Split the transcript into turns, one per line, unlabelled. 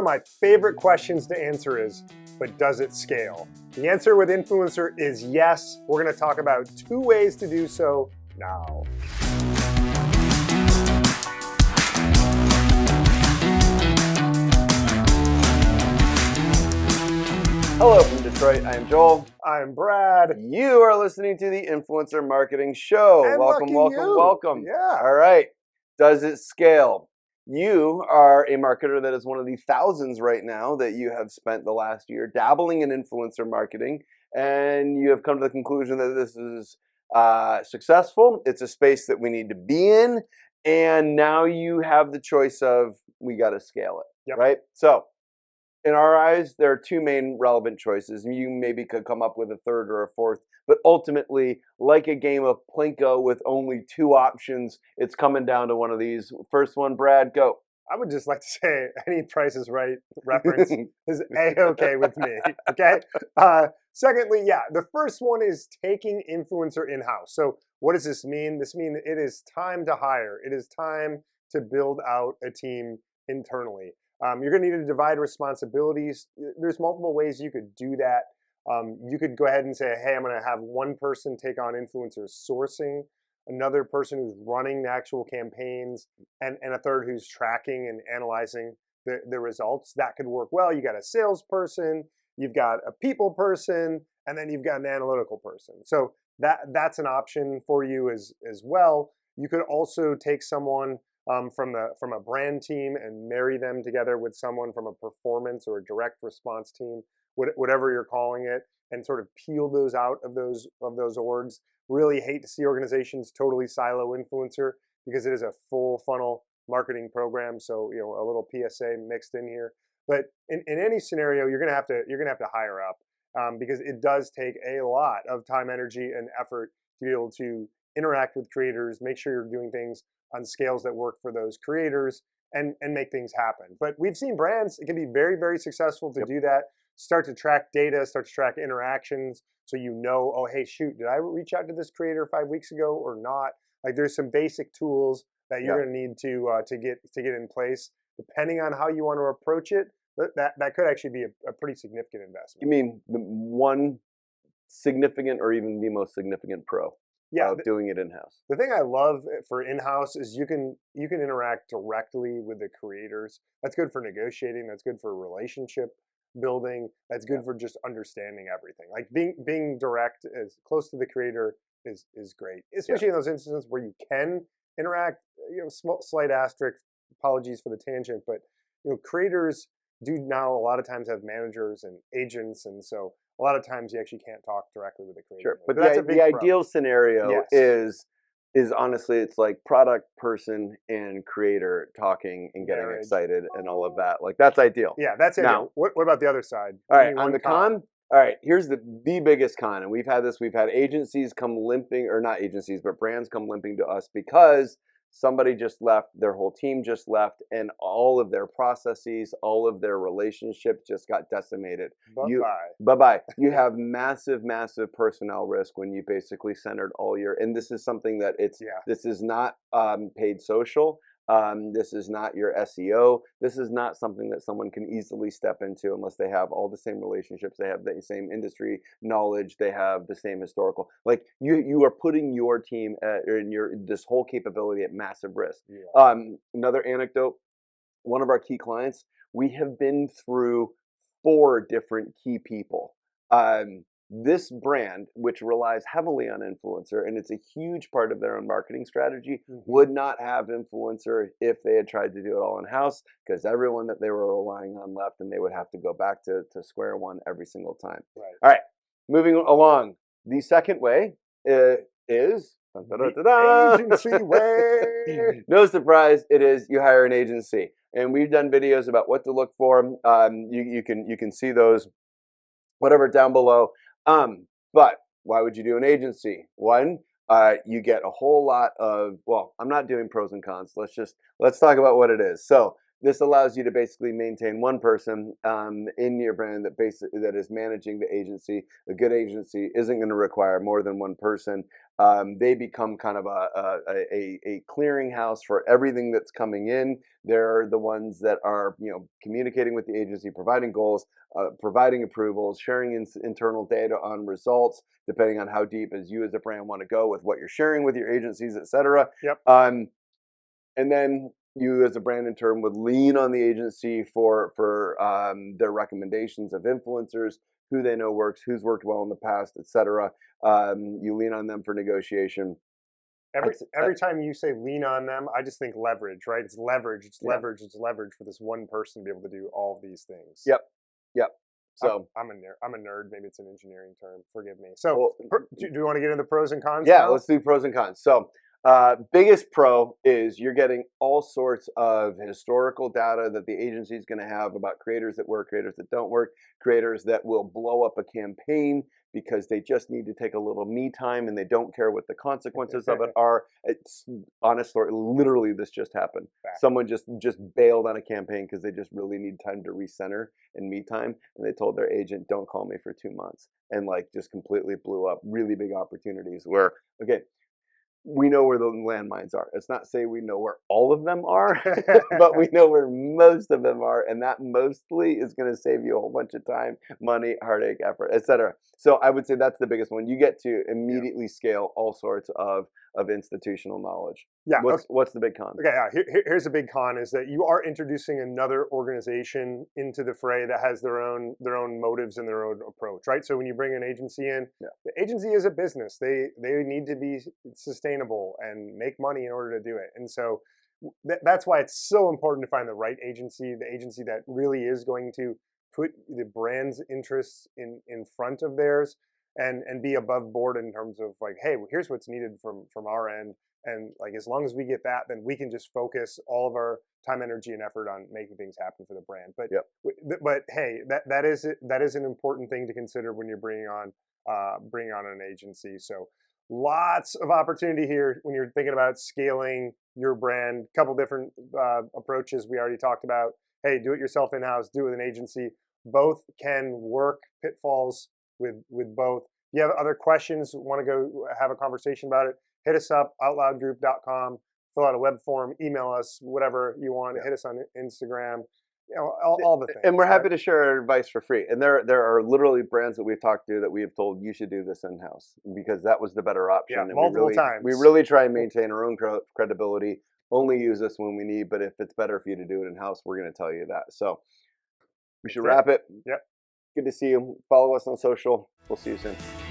of my favorite questions to answer is, but does it scale? The answer with influencer is yes. We're going to talk about 2 ways to do so now.
Hello from Detroit, I am Joel.
I'm Brad.
You are listening to the Influencer Marketing Show.
And
welcome,
lucky
welcome,
you.
welcome.
Yeah.
All right. Does it scale? You are a marketer that is one of the thousands right now that you have spent the last year dabbling in influencer marketing, and you have come to the conclusion that this is successful. It's a space that we need to be in, and now you have the choice of, we got to scale it,
Yep.
right? So, in our eyes, there are 2 main relevant choices. You maybe could come up with a third or a fourth, but ultimately, like a game of Plinko with only 2 options, it's coming down to one of these. First one, Brad, go.
I would just like to say any Price is Right reference is A-okay with me, okay? Secondly, yeah, the first one is taking influencer in-house. So what does this mean? This means it is time to hire. It is time to build out a team internally. You're going to need to divide responsibilities. There's multiple ways you could do that. You could go ahead and say, hey, I'm going to have one person take on influencer sourcing, another person who's running the actual campaigns, and a third who's tracking and analyzing the results. That could work well. You got a salesperson, you've got a people person, and then you've got an analytical person. So that's an option for you as well. You could also take someone from a brand team and marry them together with someone from a performance or a direct response team, whatever you're calling it, and sort of peel those out of those orgs. Really hate to see organizations totally silo influencer because it is a full funnel marketing program. So a little PSA mixed in here. But in any scenario, you're gonna have to hire up because it does take a lot of time, energy, and effort to be able to interact with creators, make sure you're doing things on scales that work for those creators, and make things happen. But we've seen brands, it can be very, very successful to do that. Start to track data, start to track interactions, so oh, hey, shoot, did I reach out to this creator 5 weeks ago or not? Like, there's some basic tools that you're going to need to get in place, depending on how you want to approach it. That could actually be a pretty significant investment.
You mean the one significant or even the most significant pro of doing it in-house?
The thing I love for in-house is you can interact directly with the creators. That's good for negotiating. That's good for relationship building. That's good for just understanding everything. Like being direct, as close to the creator is great, especially in those instances where you can interact. Slight asterisk, apologies for the tangent, but creators do now a lot of times have managers and agents, and so a lot of times you actually can't talk directly with the creator.
Sure, but
that's
the ideal scenario is honestly, it's like product person and creator talking and getting excited and all of that. Like, that's ideal.
Yeah, that's ideal. Now, what about the other side?
All right, on the con. All right, here's the biggest con, and we've had agencies come limping, or not agencies, but brands come limping to us because somebody just left, their whole team just left, and all of their processes, all of their relationships just got decimated. Bye-bye. You have massive, massive personnel risk when you basically centered all your, and this is something that this is not paid social. This is not your SEO. This is not something that someone can easily step into unless they have all the same relationships, they have the same industry knowledge, they have the same historical. Like, you are putting your team this whole capability at massive risk. Another anecdote, one of our key clients, we have been through 4 different key people. This brand, which relies heavily on influencer, and it's a huge part of their own marketing strategy, would not have influencer if they had tried to do it all in-house, because everyone that they were relying on left, and they would have to go back to square one every single time.
Right.
All right, moving along. The second way is
agency way.
No surprise, it is you hire an agency, and we've done videos about what to look for. You can see those, whatever, down below. But why would you do an agency? One, you get a whole lot of, well, I'm not doing pros and cons. Let's talk about what it is. So this allows you to basically maintain one person in your brand that is managing the agency. A good agency isn't going to require more than one person. They become kind of a clearinghouse for everything that's coming in. They're the ones that are, communicating with the agency, providing goals, providing approvals, sharing internal data on results, depending on how deep as you as a brand want to go with what you're sharing with your agencies, et cetera.
Yep.
And then you as a brand in turn would lean on the agency for their recommendations of influencers, who they know works, who's worked well in the past, et cetera. You lean on them for negotiation.
Every time you say lean on them, I just think leverage, right? It's leverage, it's
Yeah.
leverage, it's leverage for this one person to be able to do all of these things.
Yep. So
I'm a nerd. I'm a nerd. Maybe it's an engineering term. Forgive me. So,
well,
do you want to get into pros and cons
yeah,
now?
let's do pros and cons. So, biggest pro is you're getting all sorts of historical data that the agency is going to have about creators that work, creators that don't work, creators that will blow up a campaign because they just need to take a little me time and they don't care what the consequences of it are. It's honest story. Literally, this just happened. Someone just bailed on a campaign because they just really need time to recenter and me time, and they told their agent, "Don't call me for 2 months," and just completely blew up really big opportunities where, okay, we know where the landmines are. It's not say we know where all of them are, but we know where most of them are, and that mostly is going to save you a whole bunch of time, money, heartache, effort, etc. So I would say that's the biggest one. You get to immediately scale all sorts of institutional knowledge.
Yeah.
What's the big con?
Okay. Yeah. Here's a big con: is that you are introducing another organization into the fray that has their own motives and their own approach, right? So when you bring an agency in, the agency is a business. They need to be sustainable and make money in order to do it. And so that's why it's so important to find the right agency, the agency that really is going to put the brand's interests in front of theirs, and be above board in terms of hey, here's what's needed from our end. And as long as we get that, then we can just focus all of our time, energy, and effort on making things happen for the brand. But hey, that is an important thing to consider when you're bringing on an agency. So lots of opportunity here when you're thinking about scaling your brand. Couple different approaches we already talked about. Hey, do it yourself in-house, do it with an agency. Both can work. Pitfalls with both. If you have other questions, want to go have a conversation about it, hit us up, outloudgroup.com, fill out a web form, email us, whatever you want. Hit us on Instagram, all the things.
And we're happy to share our advice for free. And there are literally brands that we've talked to that we have told you should do this in-house because that was the better option.
Yeah,
and
multiple times.
We really try and maintain our own credibility, only use this when we need, but if it's better for you to do it in-house, we're going to tell you that. So we should wrap it.
Yep.
Good to see you. Follow us on social. We'll see you soon.